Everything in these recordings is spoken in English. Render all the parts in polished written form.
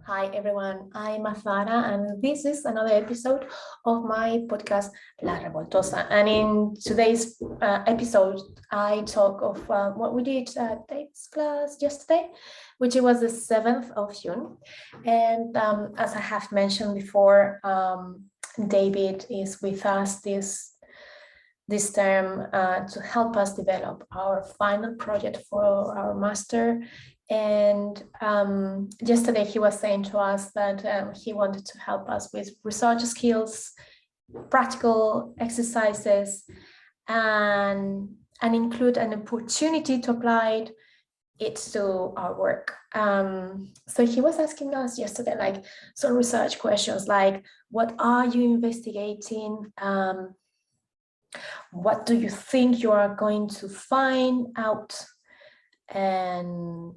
Hi everyone, I'm Azara and this is another episode of my podcast La Revoltosa. And in today's episode, I talk of what we did at Dave's class yesterday, which it was the 7th of June. And as I have mentioned before, David is with us this term to help us develop our final project for our master. And yesterday he was saying to us that he wanted to help us with research skills, practical exercises, and include an opportunity to apply it to our work. So he was asking us yesterday, like some research questions, like what are you investigating? What do you think you are going to find out and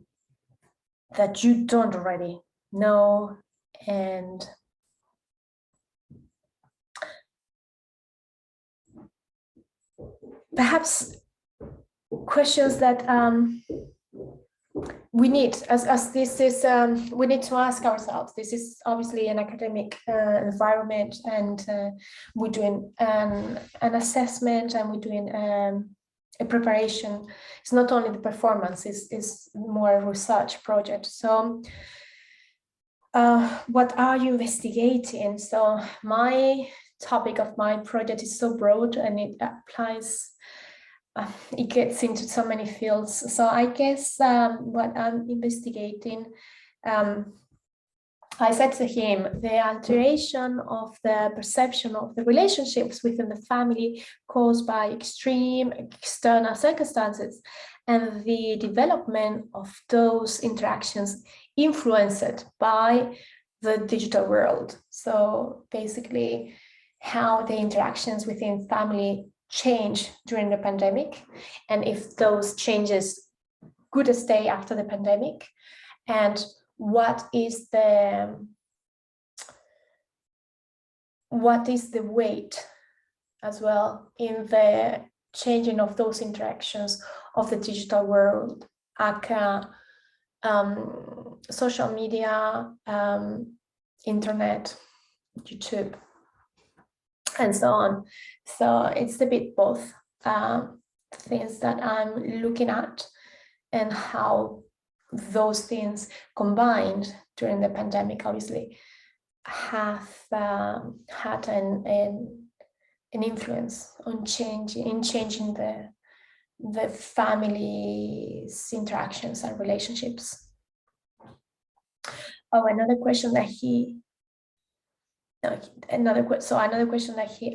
that you don't already know? And perhaps questions that we need, as this is, we need to ask ourselves. This is obviously an academic environment, and we're doing an assessment, and we're doing a preparation. It's not only the performance, it's more a research project. So what are you investigating? So my topic of my project is so broad, and it applies, it gets into so many fields. So I guess what I'm investigating, I said to him, the alteration of the perception of the relationships within the family caused by extreme external circumstances, and the development of those interactions influenced by the digital world. So basically, how the interactions within family change during the pandemic, and if those changes could stay after the pandemic, and what is the weight as well in the changing of those interactions of the digital world, aka social media, internet, YouTube, and so on. So it's a bit both things that I'm looking at, and how those things combined during the pandemic obviously have had an influence on changing the family's interactions and relationships. Oh, another question that he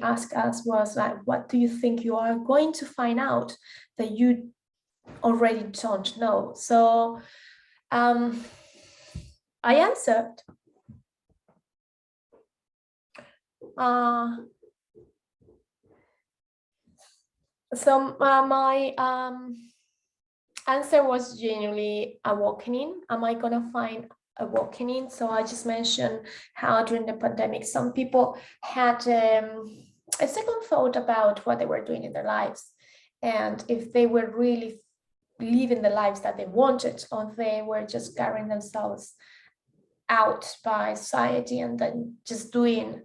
asked us was like, what do you think you are going to find out that you already don't know? So I answered my answer was genuinely awakening. Am I gonna find awakening? So I just mentioned how during the pandemic some people had a second thought about what they were doing in their lives, and if they were really living the lives that they wanted, or they were just carrying themselves out by society and then just doing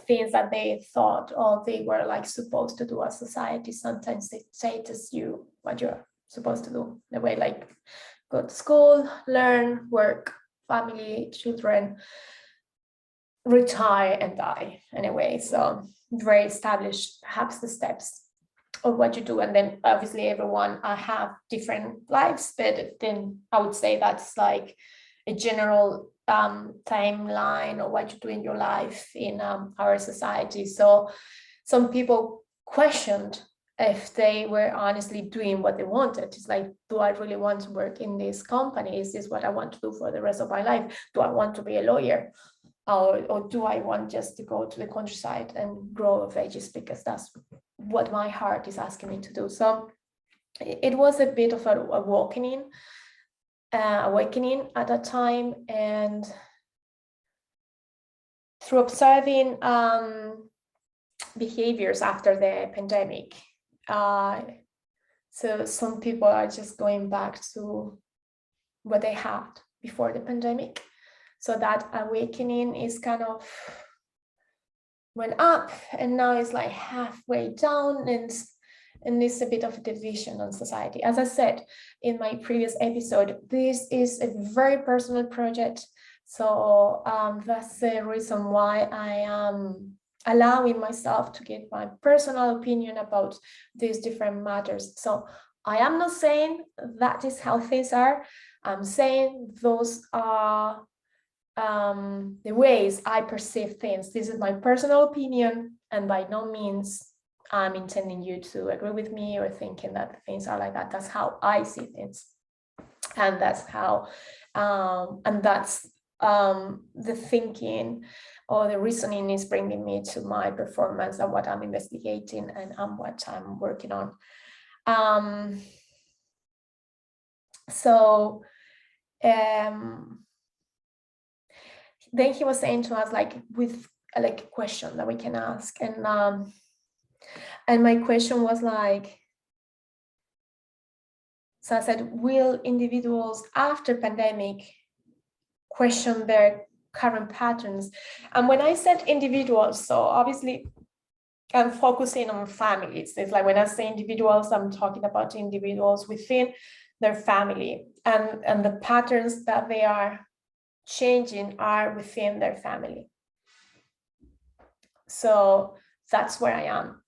things that they thought or they were like supposed to do as society. Sometimes they say to you what you're supposed to do, the way like go to school, learn, work, family, children, retire and die anyway. So very established perhaps the steps of what you do, and then obviously everyone have different lives, but then I would say that's like a general timeline of what you do in your life in our society. So some people questioned if they were honestly doing what they wanted. It's like, do I really want to work in this company? Is this what I want to do for the rest of my life? Do I want to be a lawyer? Or do I want just to go to the countryside and grow veggies because that's what my heart is asking me to do? So it was a bit of an awakening at that time, and through observing behaviors after the pandemic, so some people are just going back to what they had before the pandemic. So that awakening is kind of went up, and now it's like halfway down, and it's a bit of a division on society. As I said in my previous episode, this is a very personal project. So that's the reason why I am allowing myself to give my personal opinion about these different matters. So I am not saying that is how things are. I'm saying those are the ways I perceive things. This is my personal opinion, and by no means I'm intending you to agree with me or thinking that things are like that. That's how I see things, and that's how, the thinking or the reasoning is bringing me to my performance and what I'm investigating and what I'm working on. Then he was saying to us, like, with like a question that we can ask, and my question was like, so I said, will individuals after pandemic question their current patterns? And when I said individuals, so obviously I'm focusing on families. It's like when I say individuals, I'm talking about individuals within their family, and the patterns that they are changing are within their family. So that's where I am.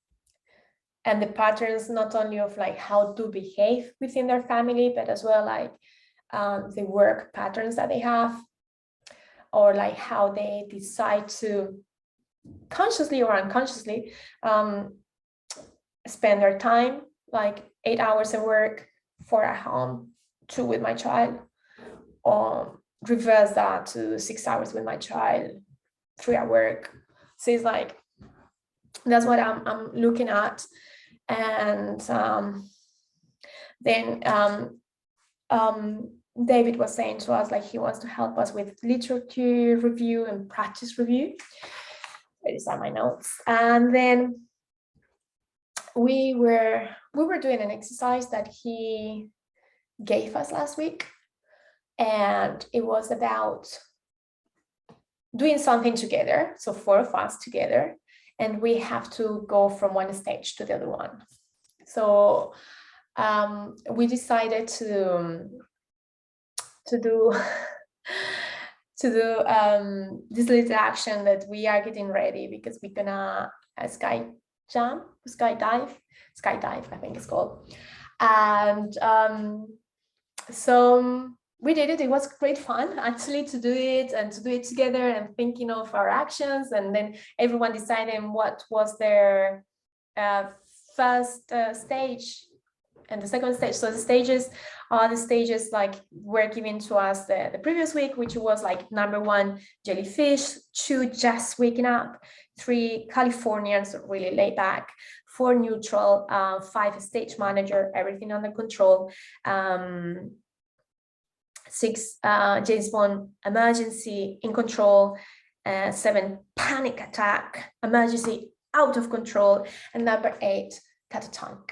And the patterns not only of like how to behave within their family, but as well like the work patterns that they have, or like how they decide to consciously or unconsciously spend their time, like 8 hours at work, 4 at home, 2 with my child, or reverse that to 6 hours with my child, 3 at work. So it's like, that's what I'm looking at. And then David was saying to us, like, he wants to help us with literature review and practice review. These are my notes. And then we were doing an exercise that he gave us last week, and it was about doing something together, so 4 of us together, and we have to go from one stage to the other one. So we decided to do this little action that we are getting ready, because we're gonna skydive, I think it's called. And so we did it. It was great fun actually to do it, and to do it together, and thinking of our actions, and then everyone deciding what was their first stage and the second stage. So the stages are the stages like were given to us the previous week, which was like number 1, jellyfish; 2, just waking up; 3, Californian, so really laid back; 4, neutral; 5, stage manager, everything under control; 6, James Bond, emergency, in control; 7, panic attack, emergency, out of control; and number 8, catatonic.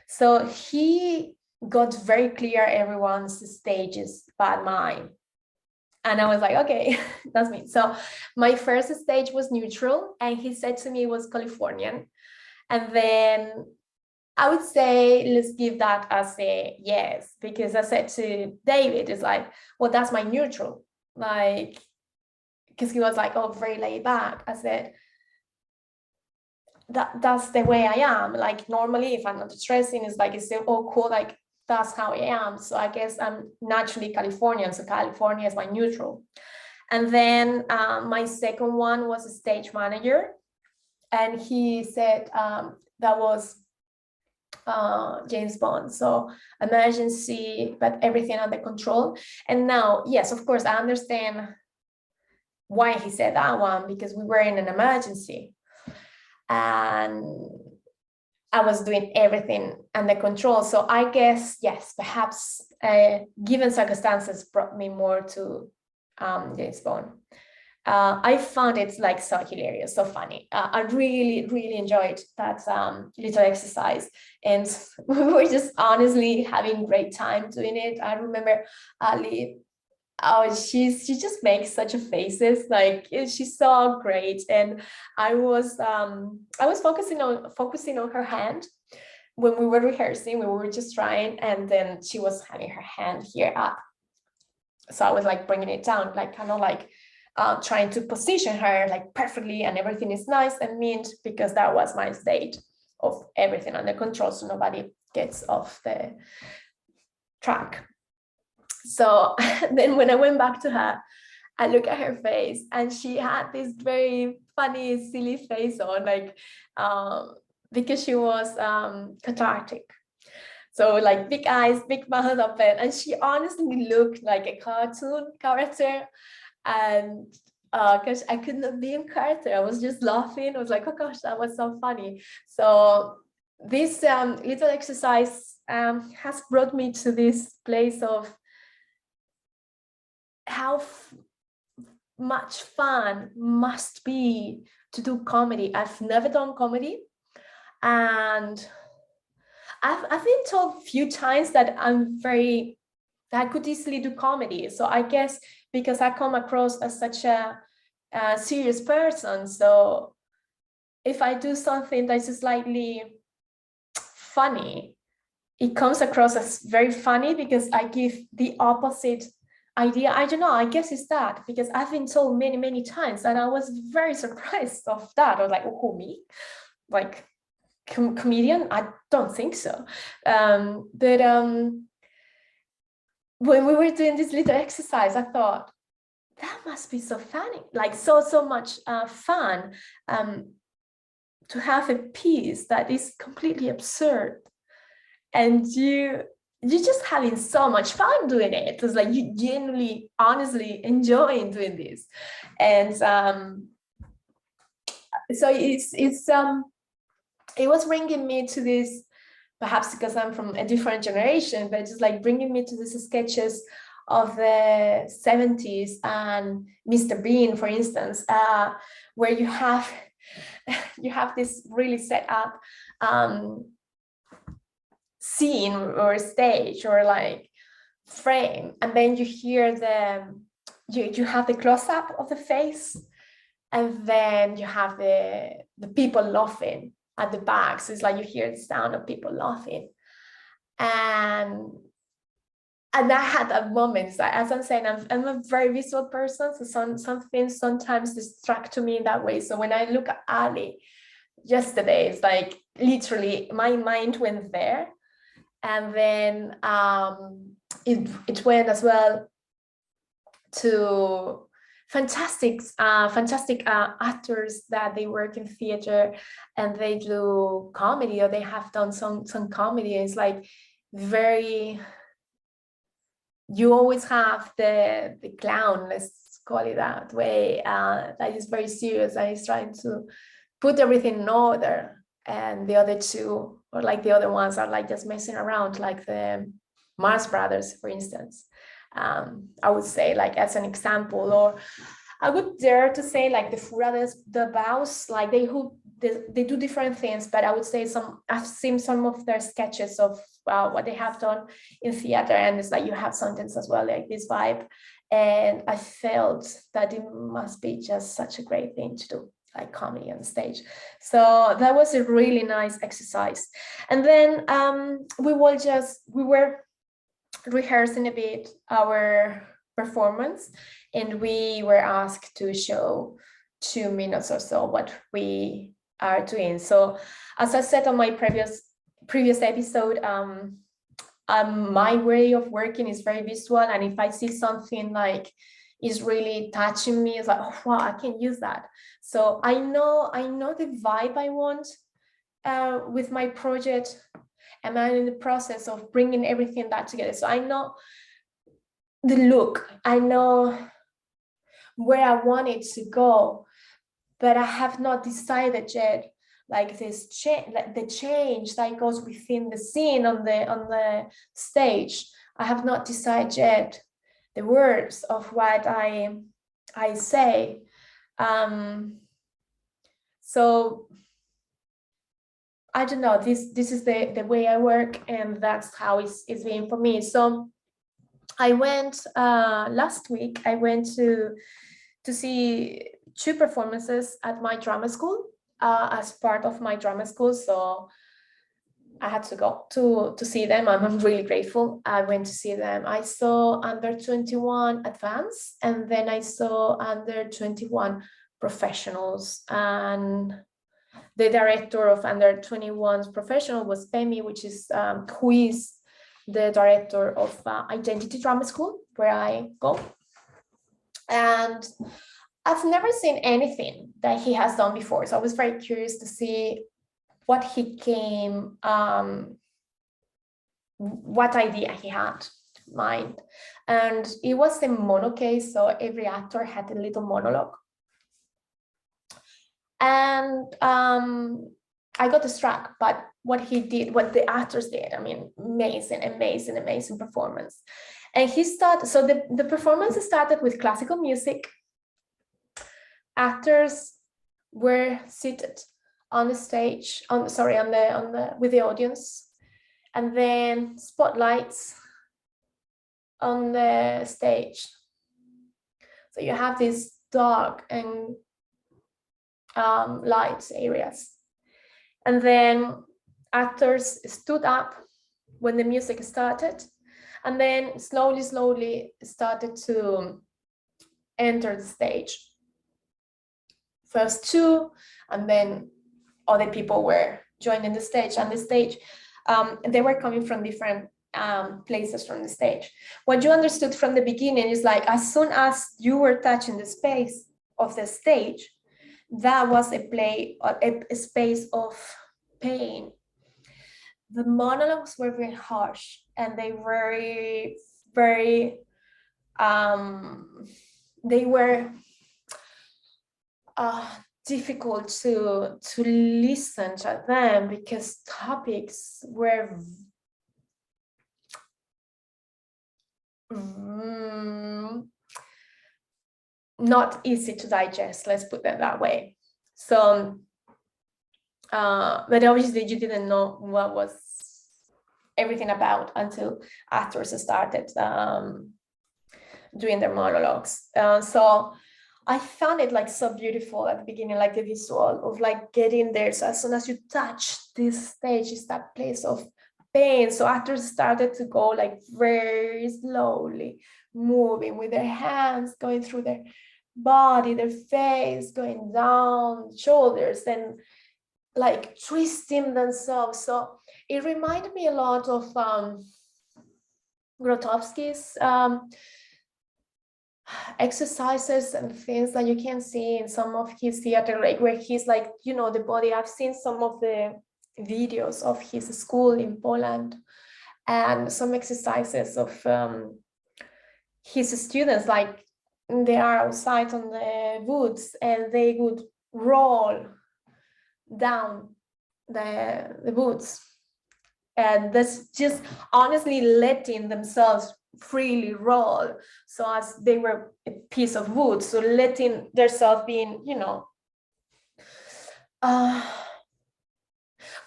So he got very clear everyone's stages but mine, and I was like, okay, that's me. So my first stage was neutral, and he said to me it was Californian, and then I would say let's give that as a yes, because I said to David, it's like, well, that's my neutral, like, because he was like, oh, very laid back. I said, that's the way I am. Like, normally if I'm not stressing, it's like, it's so, oh, cool, like that's how I am. So I guess I'm naturally Californian, so California is my neutral. And then my second one was a stage manager, and he said that was James Bond, so emergency, but everything under control. And now, yes, of course, I understand why he said that one, because we were in an emergency, and I was doing everything under control. So I guess, yes, perhaps given circumstances brought me more to James Bond. I found it like so hilarious, so funny. I really, really enjoyed that little exercise, and we were just honestly having great time doing it. I remember Ali. Oh, she just makes such a faces, like she's so great. And I was focusing on her hand when we were rehearsing. We were just trying, and then she was having her hand here up, so I was like bringing it down, like kind of like trying to position her like perfectly, and everything is nice and neat, because that was my state of everything under control, so nobody gets off the track. So then when I went back to her, I look at her face, and she had this very funny, silly face on, like because she was cathartic. So like big eyes, big mouth open, and she honestly looked like a cartoon character. And because I could not be in character, I was just laughing. I was like, oh gosh, that was so funny. So this little exercise has brought me to this place of how much fun must be to do comedy. I've never done comedy, and I've been told a few times that I could easily do comedy. So I guess because I come across as such a serious person, so if I do something that's slightly funny, it comes across as very funny, because I give the opposite idea. I don't know, I guess it's that, because I've been told many, many times, and I was very surprised of that. I was like, oh, me? Like, comedian? I don't think so. But when we were doing this little exercise, I thought, that must be so funny, like so much fun, to have a piece that is completely absurd, and you're just having so much fun doing it. It's like you genuinely, honestly enjoying doing this. And so it was bringing me to this, perhaps because I'm from a different generation, but just like bringing me to these sketches of the 70s and Mr. Bean, for instance, where you have this really set up scene or stage or like frame, and then you hear you have the close-up of the face, and then you have the people laughing at the back. So it's like you hear the sound of people laughing, and I had that moment. So as I'm saying, I'm a very visual person, so some things sometimes distract to me in that way. So when I look at Ali yesterday, it's like literally my mind went there, and then it went as well to fantastic actors that they work in theater and they do comedy, or they have done some comedy. It's like very, you always have the clown, let's call it that way, that is very serious and is trying to put everything in order, and the other two, or like the other ones, are like just messing around, like the Mars Brothers, for instance. I would say, like as an example, or I would dare to say like the Furadas, the Baus, like they do different things, but I would say I've seen some of their sketches of what they have done in theater, and it's like you have something as well like this vibe, and I felt that it must be just such a great thing to do, like comedy on stage. So that was a really nice exercise. And then we were rehearsing a bit our performance, and we were asked to show 2 minutes or so what we are doing. So as I said on my previous episode, my way of working is very visual, and if I see something like is really touching me, it's like, oh wow, I can use that. So I know the vibe I want with my project, and I'm in the process of bringing everything that together. So I know the look, I know where I want it to go, but I have not decided yet, like this like the change that goes within the scene on the stage. I have not decided yet the words of what I say, So I don't know, this is the way I work, and that's how it's been for me. So I went last week, I went to see 2 performances at my drama school as part of my drama school. So I had to go to see them, and I'm really grateful. I went to see them. I saw under 21 advanced, and then I saw under 21 professionals. And the director of under 21's professional was Pemi, which is who is the director of Identity Drama School, where I go. And I've never seen anything that he has done before, so I was very curious to see what he came, what idea he had in mind. And it was a mono case, so every actor had a little monologue. And I got struck by what he did, what the actors did. I mean, amazing performance. And he started, so the performance started with classical music. Actors were seated on the stage, with the audience, and then spotlights on the stage. So you have these dark and light areas, and then actors stood up when the music started, and then slowly started to enter the stage. First 2, and then other people were joining the stage. And the stage, they were coming from different places from the stage. What you understood from the beginning is like, as soon as you were touching the space of the stage, that was a space of pain. The monologues were very harsh, and they were very, they were difficult to listen to them, because topics were not easy to digest, let's put it that way. So but obviously you didn't know what was everything about until actors started doing their monologues. So I found it like so beautiful at the beginning, like the visual of like getting there. So as soon as you touch this stage, it's that place of pain. So actors started to go like very slowly, moving with their hands going through their body, their face going down, shoulders, and like twisting themselves. So it reminded me a lot of Grotowski's exercises and things that you can see in some of his theater, like where he's like, you know, the body. I've seen some of the videos of his school in Poland, and some exercises of his students, like they are outside on the woods, and they would roll down the woods, and that's just honestly letting themselves freely roll, so as they were a piece of wood, so letting themselves being, you know,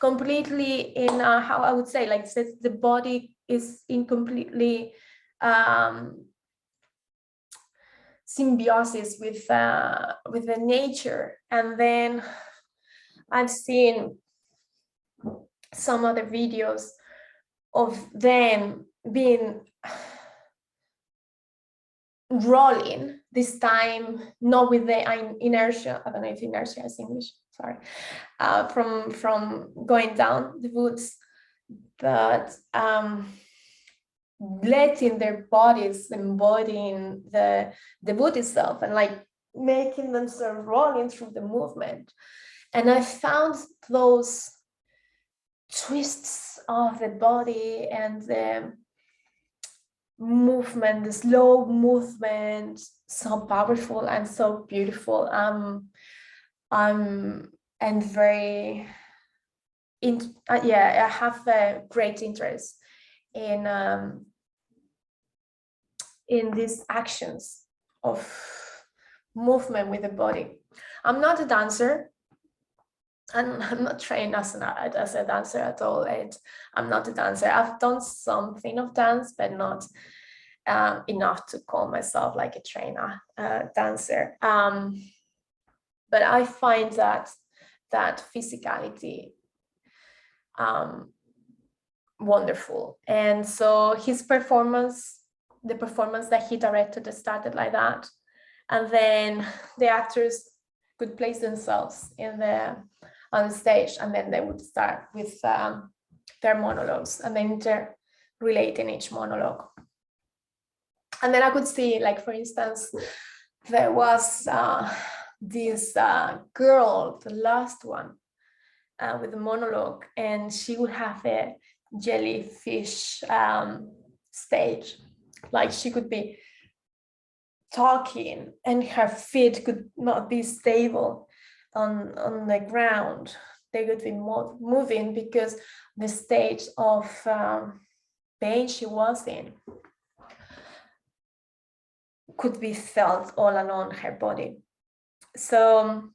completely in how I would say, like the body is in completely symbiosis with the nature. And then I've seen some other videos of them being rolling, this time not with the inertia, I don't know if inertia is English, sorry, from going down the woods, but letting their bodies embodying the wood itself, and like making them sort of rolling through the movement. And I found those twists of the body and the movement, the slow movement, so powerful and so beautiful. And very I have a great interest in these actions of movement with the body. I'm not a dancer, and I'm not trained as a dancer at all. And I'm not a dancer. I've done something of dance, but not enough to call myself like a trainer dancer. But I find that physicality wonderful. And so his performance, the performance that he directed, started like that. And then the actors could place themselves on the stage, and then they would start with their monologues, and then they're relating each monologue. And then I could see, like, for instance, there was this girl, the last one, with the monologue, and she would have a jellyfish stage. Like, she could be talking and her feet could not be stable on the ground. They could be moving because the stage of pain she was in could be felt all along her body. So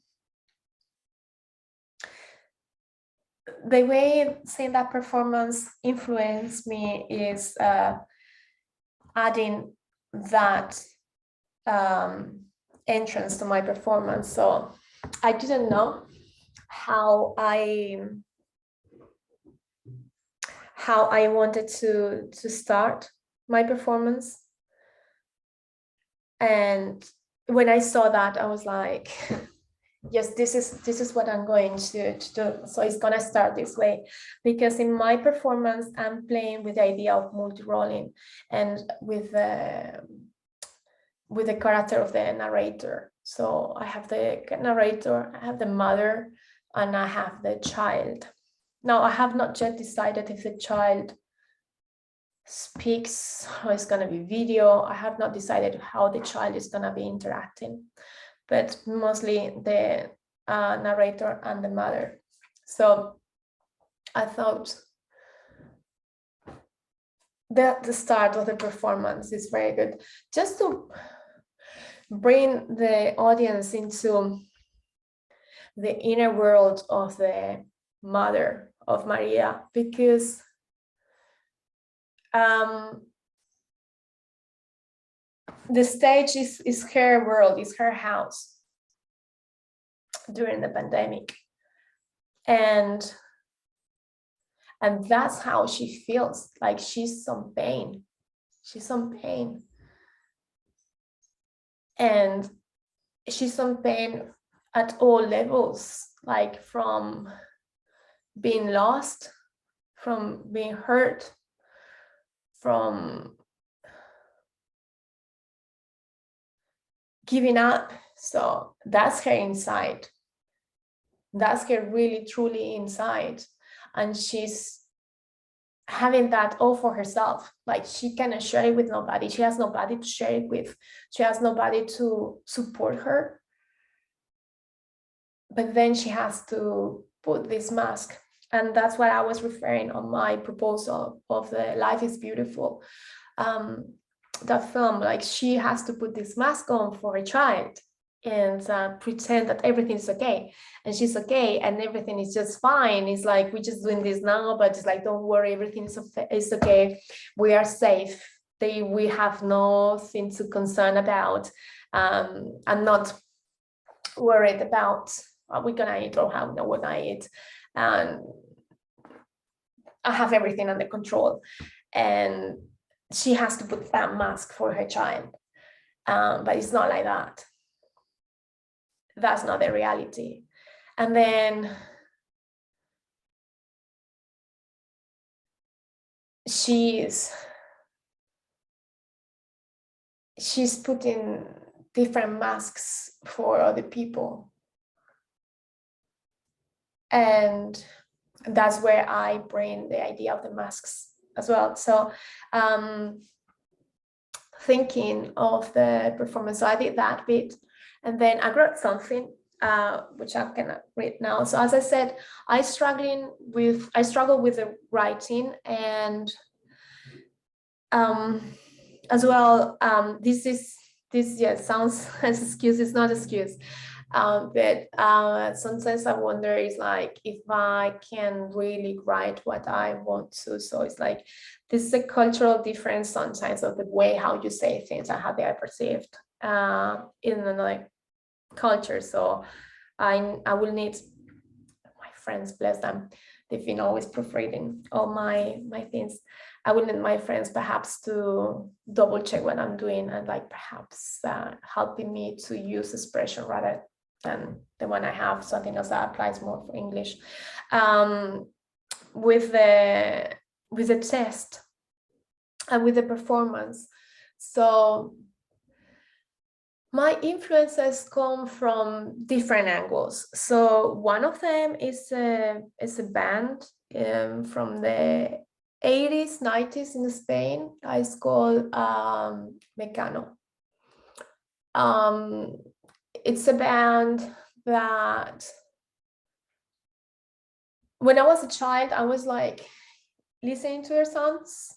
the way seeing that performance influenced me is adding that entrance to my performance. So I didn't know how I wanted to start my performance. And when I saw that, I was like, yes, this is what I'm going to do. So it's gonna start this way, because in my performance, I'm playing with the idea of multi-rolling and with the character of the narrator. So I have the narrator, I have the mother, and I have the child. Now, I have not yet decided if the child speaks or it's going to be video. I have not decided how the child is going to be interacting, but mostly the narrator and the mother. So I thought that the start of the performance is very good, just to bring the audience into the inner world of the mother of Maria, because the stage is her world, is her house during the pandemic, and that's how she feels. Like, she's on pain, and she's on pain at all levels, like from being lost, from being hurt, from giving up. So that's her inside. That's her really, truly inside. And she's having that all for herself. Like, she cannot share it with nobody. She has nobody to share it with. She has nobody to support her. But then she has to put this mask. And that's what I was referring on my proposal of the Life is Beautiful. That film, like, she has to put this mask on for a child and pretend that everything's okay, and she's okay, and everything is just fine. It's like, we're just doing this now, but it's like, don't worry, everything is okay. We are safe. We have nothing to concern about. I'm not worried about what we're gonna eat or how we're gonna eat. And I have everything under control. And she has to put that mask for her child. But it's not like that. That's not the reality. And then she's putting different masks for other people. And that's where I bring the idea of the masks as well. So thinking of the performance, so I did that bit, and then I wrote something which I cannot read now. So as I said, I struggle with the writing, and as well, this sounds as excuse. It's not excuse. But sometimes I wonder is like if I can really write what I want to. So it's like this is a cultural difference sometimes of the way how you say things and how they are perceived in another culture. So I will need my friends, bless them, they've been always proofreading all my things. I will need my friends perhaps to double check what I'm doing and like perhaps helping me to use expression rather than the one I have, something else that applies more for English. With the test and with the performance. So my influences come from different angles. So one of them is a band from the 80s, 90s in Spain. It's called Mecano. It's a band that when I was a child, I was like listening to their songs,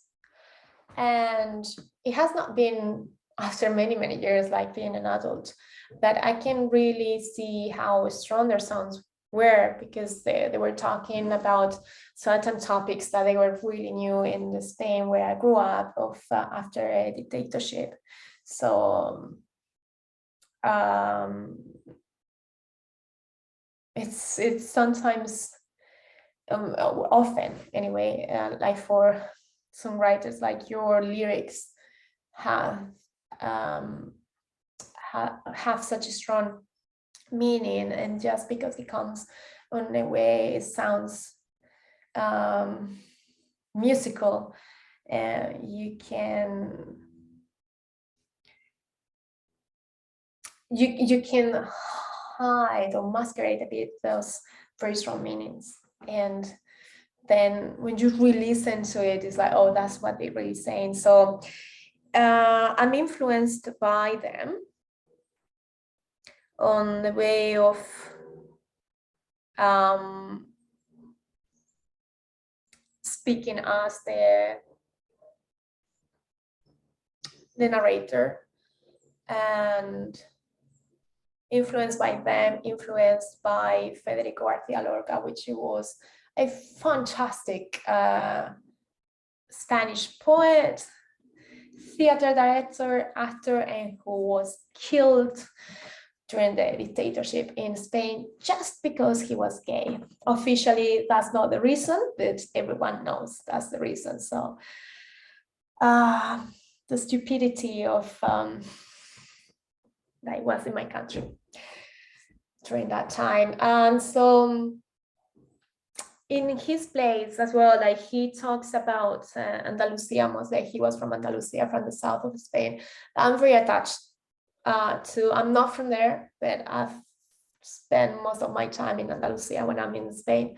and it has not been after many, many years, like being an adult, that I can really see how strong their songs were, because they were talking about certain topics that they were really new in the Spain where I grew up of after a dictatorship. So it's sometimes often anyway, like for songwriters, like your lyrics have have such a strong meaning, and just because it comes on a way it sounds musical, you can hide or masquerade a bit those very strong meanings, and then when you re-listen to it, it's like, oh, that's what they're really saying. So I'm influenced by them on the way of speaking as the narrator, and influenced by them, influenced by Federico García Lorca, which was a fantastic Spanish poet, theater director, actor, and who was killed during the dictatorship in Spain just because he was gay. Officially, that's not the reason, but everyone knows that's the reason. So the stupidity of that was in my country during that time. And so in his plays as well, like he talks about Andalusia, most like he was from Andalusia, from the south of Spain. I'm very attached to. I'm not from there, but I've spent most of my time in Andalusia when I'm in Spain.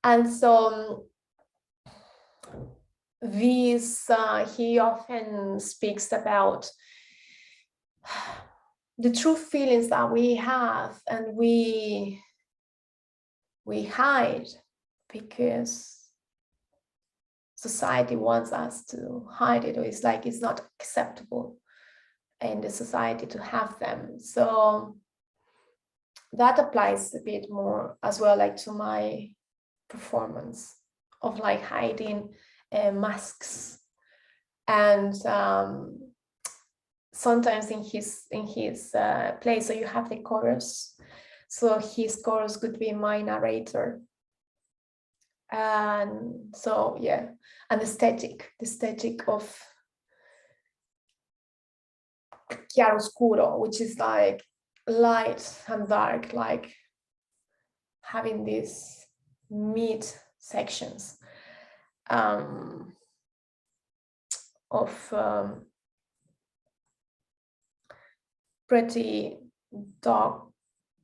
And so these, he often speaks about the true feelings that we have, and we hide because society wants us to hide it, or it's like it's not acceptable in the society to have them. So that applies a bit more as well, like to my performance of like hiding masks. And sometimes in his play, so you have the chorus, so his chorus could be my narrator. And so yeah, and the aesthetic of chiaroscuro, which is like light and dark, like having these mid sections of pretty dark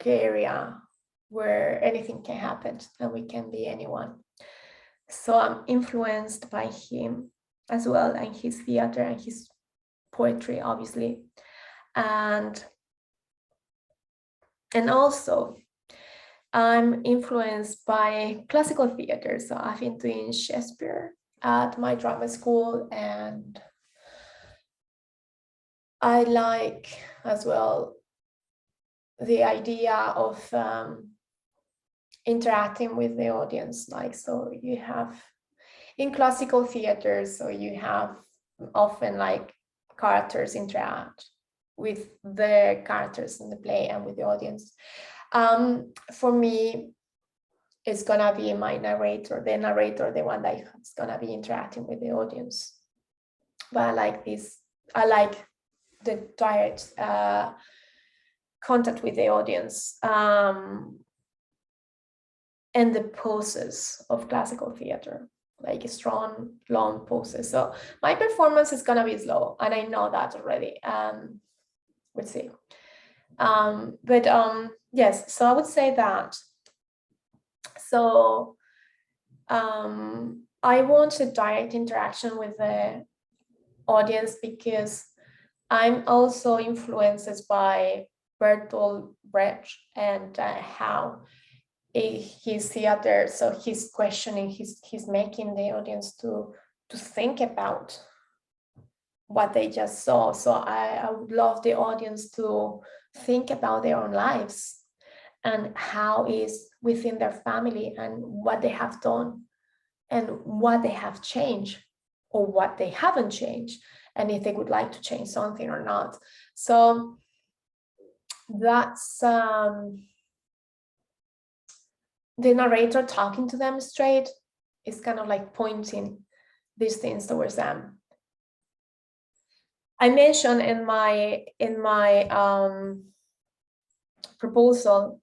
area where anything can happen and we can be anyone. So I'm influenced by him as well, and his theater and his poetry, obviously. And also I'm influenced by classical theater. So I've been doing Shakespeare at my drama school, and I like as well the idea of interacting with the audience. Like, so you have in classical theater, so you have often like characters interact with the characters in the play and with the audience. For me, it's gonna be my narrator, the one that is gonna be interacting with the audience. But I like this, I like the direct contact with the audience, and the poses of classical theater, like strong, long poses. So my performance is gonna be slow, and I know that already. We'll see. Yes, so I would say that. So I want a direct interaction with the audience because I'm also influenced by Bertolt Brecht and how his theater, so he's questioning, he's making the audience to think about what they just saw. So I would love the audience to think about their own lives and how is within their family and what they have done and what they have changed or what they haven't changed, and if they would like to change something or not. So that's the narrator talking to them straight is kind of like pointing these things towards them. I mentioned in my proposal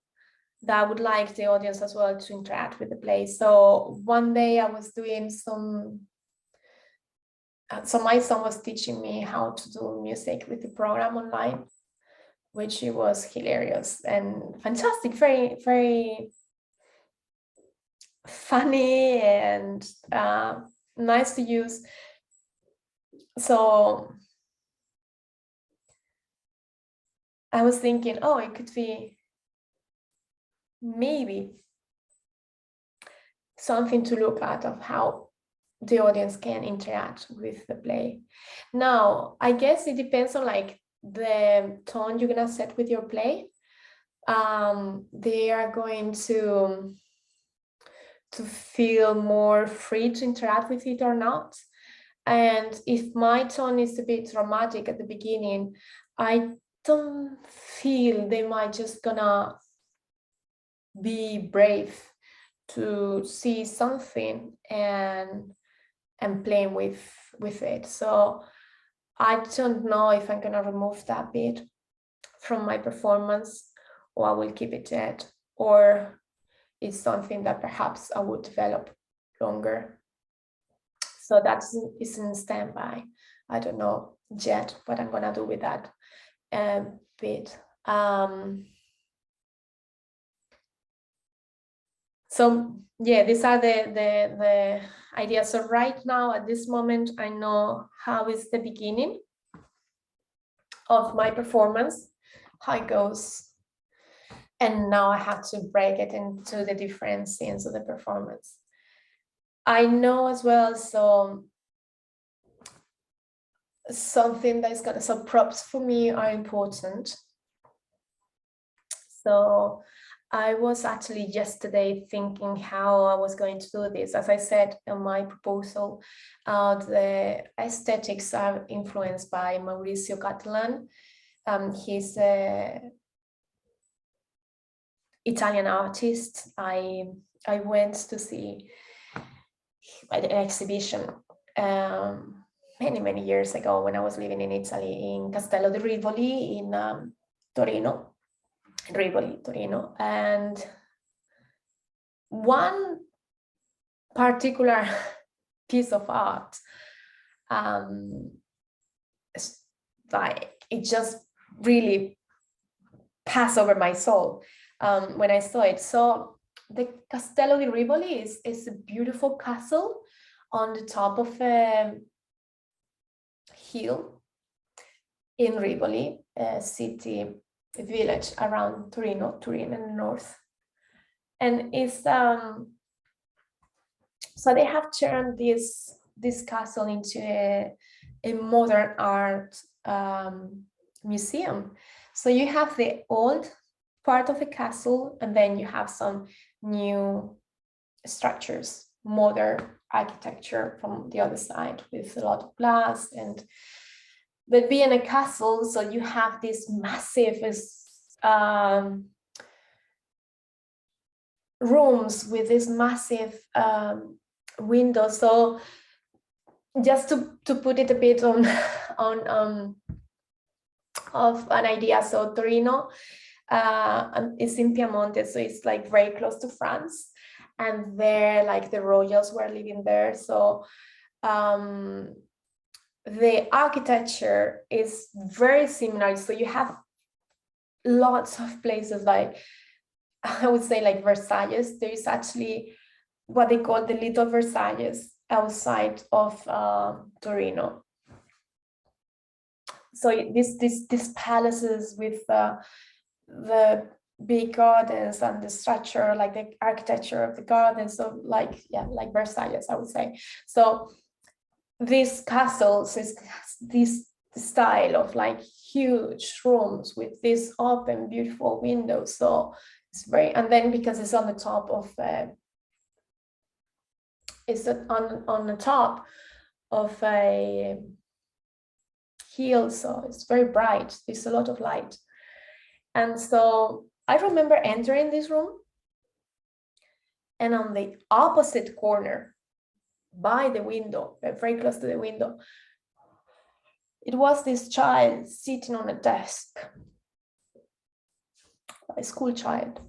that I would like the audience as well to interact with the play. So one day I was doing so my son was teaching me how to do music with the program online, which it was hilarious and fantastic, very, very funny and nice to use. So I was thinking, oh, it could be maybe something to look at of how the audience can interact with the play. Now, I guess it depends on like the tone you're gonna set with your play. They are going to feel more free to interact with it or not. And if my tone is a bit dramatic at the beginning, I don't feel they might just gonna be brave to see something and playing with it. So I don't know if I'm gonna remove that bit from my performance, or I will keep it dead, or it's something that perhaps I would develop longer. So that's in standby. I don't know yet what I'm gonna do with that bit. So yeah, these are the ideas. So right now, at this moment, I know how is the beginning of my performance, how it goes. And now I have to break it into the different scenes of the performance. I know as well, so something that is gonna, so props for me are important. So I was actually yesterday thinking how I was going to do this. As I said in my proposal, the aesthetics are influenced by Mauricio Catalan. He's an Italian artist. I went to see an exhibition many years ago when I was living in Italy, in Castello di Rivoli in Torino. Rivoli, Torino, and one particular piece of art, like it just really passed over my soul when I saw it. So the Castello di Rivoli is a beautiful castle on the top of a hill in Rivoli, a city, a village around Turin in the north. And it's so they have turned this castle into a modern art museum. So you have the old part of the castle, and then you have some new structures, modern architecture from the other side with a lot of glass. But being a castle, so you have this massive rooms with this massive windows. So just to put it a bit on of an idea, so Torino is in Piemonte, so it's like very close to France, and there like the royals were living there. So the architecture is very similar. So you have lots of places, like I would say like Versailles. There is actually what they call the Little Versailles outside of Torino. So these palaces with the big gardens and the structure, like the architecture of the gardens, so like Versailles, I would say. So these castles is this style of like huge rooms with these open, beautiful windows. So it's very, and then because it's on the top of on the top of a hill, so it's very bright. There's a lot of light, and so I remember entering this room, and on the opposite corner, by the window, very close to the window, it was this child sitting on a desk, a school child,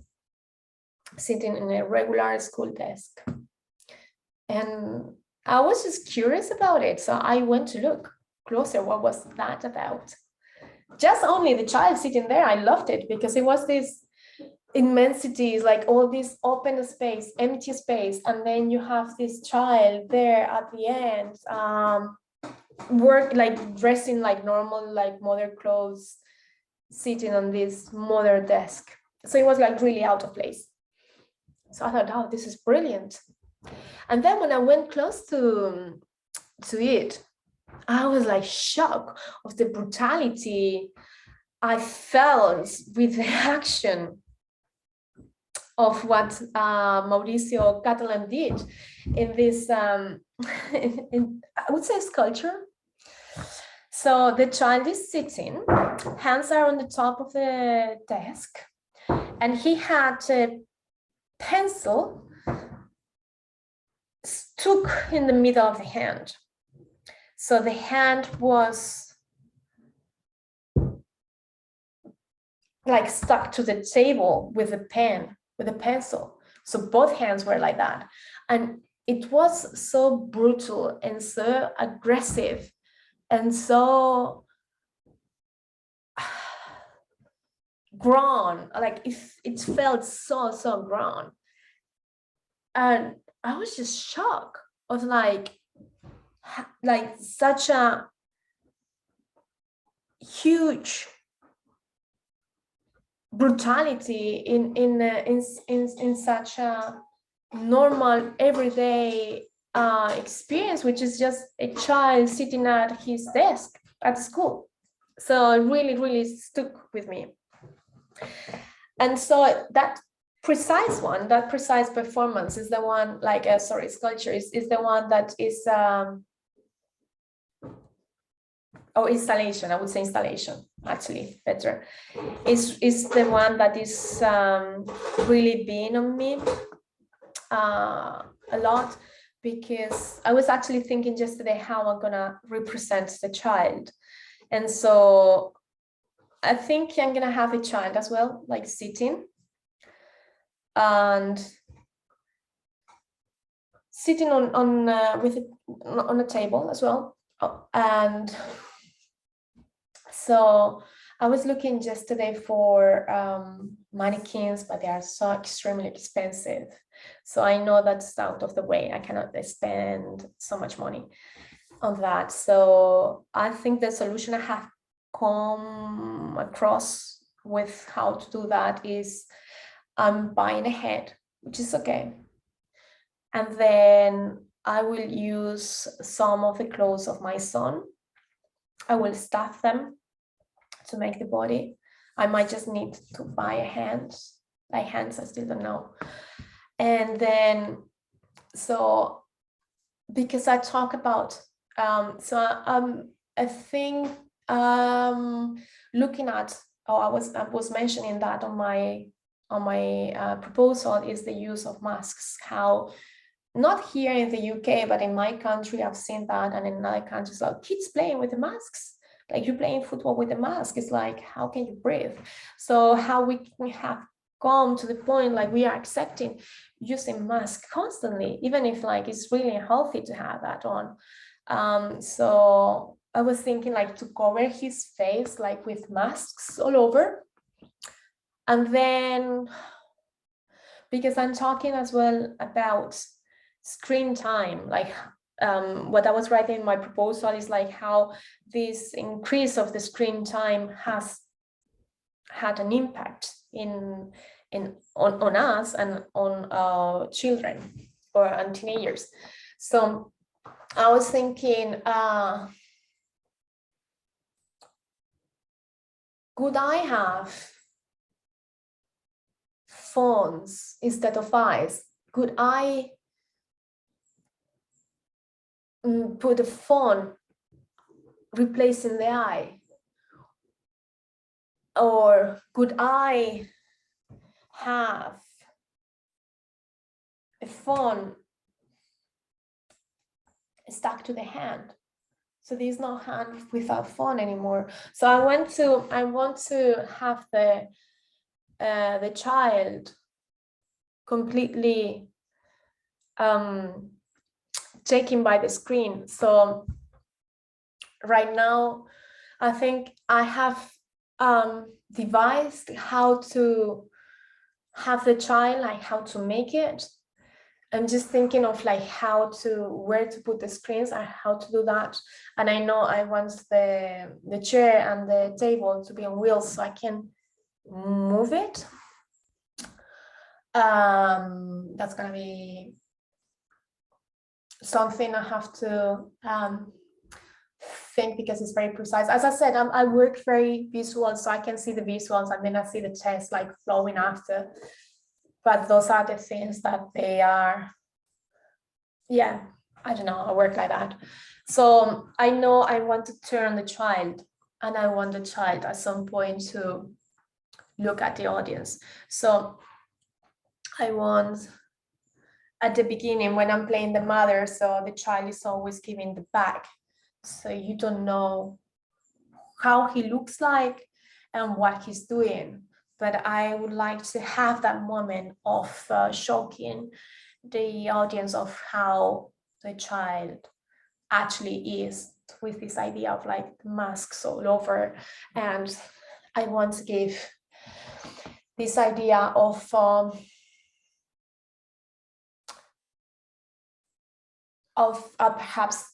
sitting in a regular school desk. And I was just curious about it. So I went to look closer, what was that about? Just only the child sitting there, I loved it because it was this immensity, like all this open space, empty space, and then you have this child there at the end, like dressing like normal, like modern clothes, sitting on this modern desk. So it was like really out of place. So I thought, oh, this is brilliant. And then when I went close to it, I was like shocked of the brutality I felt with the action of what Mauricio Catalan did in this, I would say, sculpture. So the child is sitting, hands are on the top of the desk, and he had a pencil stuck in the middle of the hand. So the hand was like stuck to the table with a pen, with a pencil. So both hands were like that. And it was so brutal and so aggressive and so grown, like it felt so grown. And I was just shocked of like such a huge brutality in such a normal everyday experience, which is just a child sitting at his desk at school. So it really stuck with me. And so that precise performance is the one, like sculpture is the one that is or installation, I would say installation, actually better, is the one that is really being on me a lot, because I was actually thinking yesterday how I'm gonna represent the child. And so I think I'm gonna have a child as well, like sitting and sitting on a table as well. And so I was looking yesterday for mannequins, but they are so extremely expensive. So I know that's out of the way. I cannot spend so much money on that. So I think the solution I have come across with how to do that is I'm buying a head, which is okay. And then I will use some of the clothes of my son. I will stuff them to make the body. I might just need to buy hands, I still don't know. And then, so because I talk about, I think looking at, I was mentioning that on my proposal, is the use of masks. How, not here in the UK, but in my country, I've seen that, and in other countries, like kids playing with the masks. Like, you're playing football with a mask. It's like, how can you breathe? So how we have come to the point, like, we are accepting using masks constantly, even if like it's really healthy to have that on. So I was thinking, like, to cover his face like with masks all over. And then, because I'm talking as well about screen time, like what I was writing in my proposal is like how this increase of the screen time has had an impact on us and on children and teenagers. So I was thinking, could I have phones instead of eyes? Could I put a phone replacing the eye? Or could I have a phone stuck to the hand? So there's no hand without phone anymore. So I want to have the child completely taken by the screen. So right now, I think I have devised how to have the child, like how to make it. I'm just thinking of like where to put the screens and how to do that. And I know I want the chair and the table to be on wheels so I can move it. That's gonna be something I have to think, because it's very precise. As I said, I work very visual, so I can see the visuals and then I see the text like flowing after. But those are the things that they are, yeah, I don't know, I work like that. So I know I want to turn the child, and I want the child at some point to look at the audience. So I want, at the beginning, when I'm playing the mother, so the child is always giving the back. So you don't know how he looks like and what he's doing. But I would like to have that moment of shocking the audience of how the child actually is, with this idea of like masks all over. And I want to give this idea of perhaps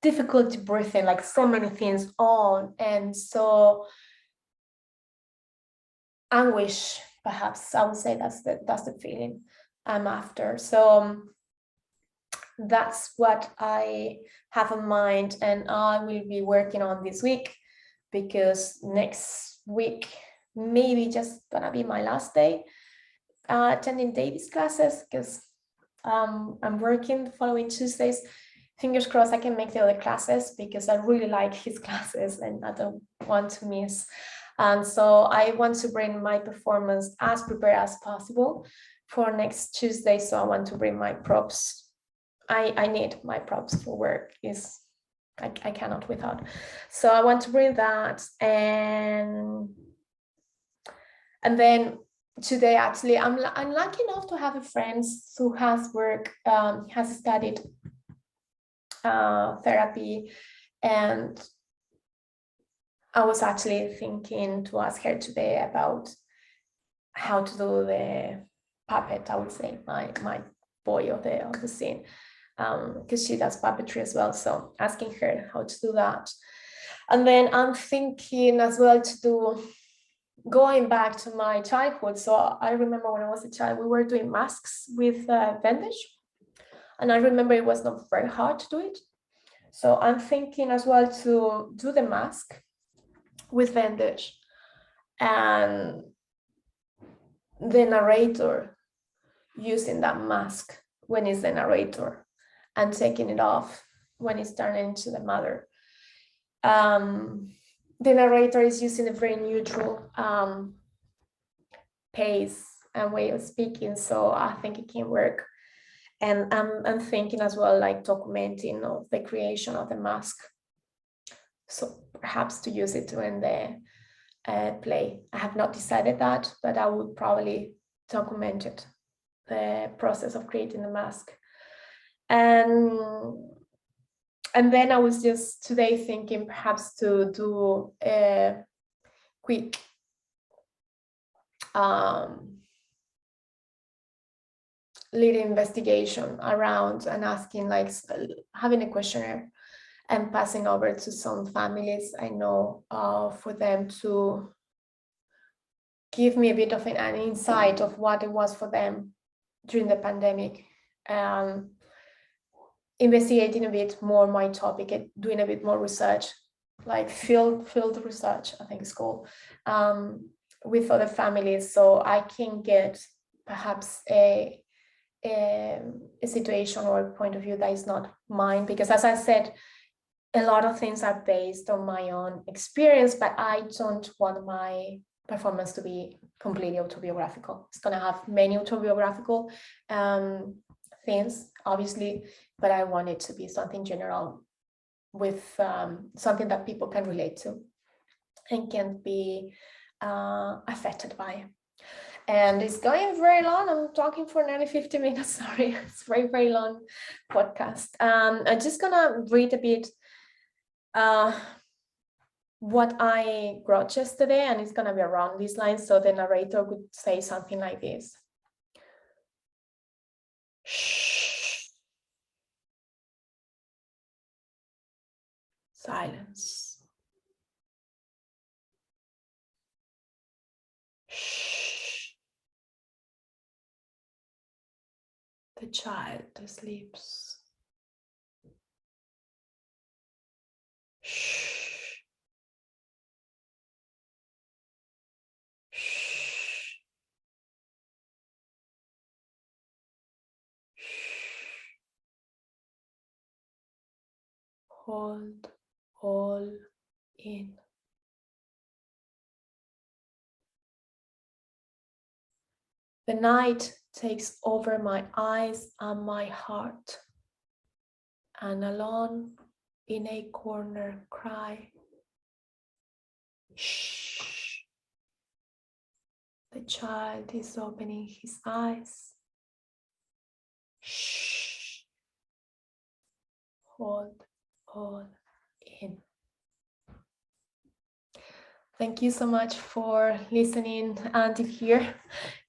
difficulty breathing, like so many things on, and so anguish, perhaps I would say that's the feeling I'm after. So that's what I have in mind, and I will be working on this week, because next week maybe just gonna be my last day attending David's classes, because I'm working the following Tuesdays. Fingers crossed I can make the other classes, because I really like his classes and I don't want to miss. And so I want to bring my performance as prepared as possible for next Tuesday. So I want to bring my props. I need my props for work. I cannot without. So I want to bring that. And then today, actually, I'm lucky enough to have a friend who has studied therapy, and I was actually thinking to ask her today about how to do the puppet. I would say my boy of the scene, because she does puppetry as well. So asking her how to do that. And then I'm thinking as well to do, going back to my childhood. So I remember when I was a child, we were doing masks with bandage, and I remember it was not very hard to do it. So I'm thinking as well to do the mask with bandage, and the narrator using that mask when it's the narrator and taking it off when it's turning into the mother. The narrator is using a very neutral pace and way of speaking, so I think it can work. And I'm thinking as well, like documenting of the creation of the mask, so perhaps to use it in the play. I have not decided that, but I would probably document it, the process of creating the mask. And then I was just today thinking perhaps to do a quick lead investigation around and asking, like having a questionnaire and passing over to some families I know, for them to give me a bit of an insight of what it was for them during the pandemic. Investigating a bit more my topic and doing a bit more research, like field research, I think it's called, with other families, so I can get perhaps a situation or a point of view that is not mine, because as I said, a lot of things are based on my own experience, but I don't want my performance to be completely autobiographical. It's going to have many autobiographical things, obviously, but I want it to be something general with something that people can relate to and can be affected by. And it's going very long. I'm talking for nearly 50 minutes. Sorry, it's very, very long podcast. I'm just gonna read a bit what I wrote yesterday, and it's gonna be around these lines. So the narrator would say something like this. Shh. Silence. Shh. The child sleeps. Shh. Shh. Hold all in. The night takes over my eyes and my heart, and alone in a corner cry. Shh. The child is opening his eyes. Shh. Hold all in. Thank you so much for listening until here.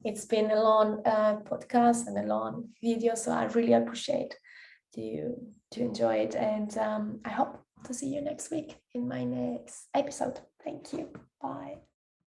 It's been a long podcast and a long video, so I really appreciate to enjoy it, and I hope to see you next week in my next episode. Thank you. Bye.